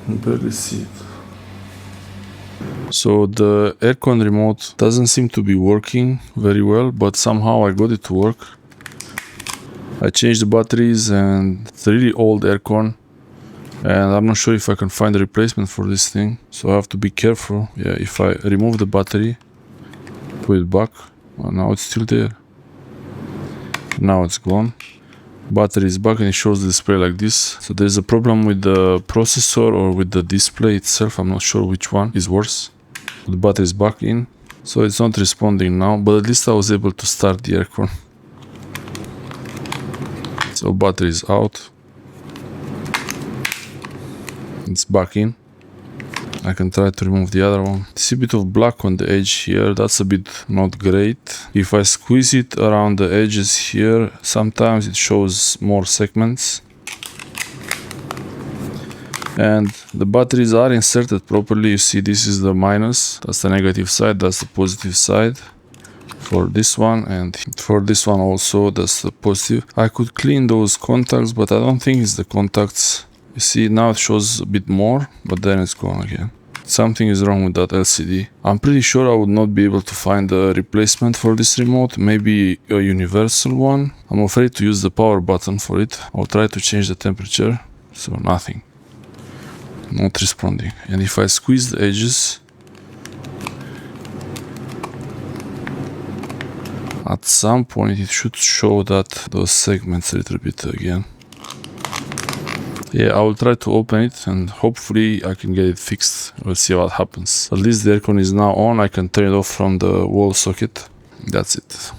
Barely see it. So the aircon remote doesn't seem to be working very well, but somehow I got it to work. I changed the batteries and it's a really old aircon, and I'm not sure if I can find a replacement for this thing, so I have to be careful. Yeah, if I remove the battery, put it back, well, now it's still there. Now it's gone. Battery is back and it shows the display like this. So there's a problem with the processor or with the display itself. I'm not sure which one is worse. The battery is back in, so it's not responding now, but at least I was able to start the aircon. So battery is out. It's back in. I can try to remove the other one. See a bit of black on the edge here. That's a bit not great. If I squeeze it around the edges here, sometimes it shows more segments. And the batteries are inserted properly. You see, this is the minus. That's the negative side. That's the positive side. For this one, and for this one also, that's the positive. I could clean those contacts, but I don't think it's the contacts. You see, now it shows a bit more, but then it's gone again. Something is wrong with that LCD. I'm pretty sure I would not be able to find a replacement for this remote, maybe a universal one. I'm afraid to use the power button for it. I'll try to change the temperature, so nothing. Not responding. And if I squeeze the edges, at some point it should show that those segments a little bit again. Yeah, I will try to open it and hopefully I can get it fixed. We'll see what happens. At least the aircon is now on. I can turn it off from the wall socket. That's it.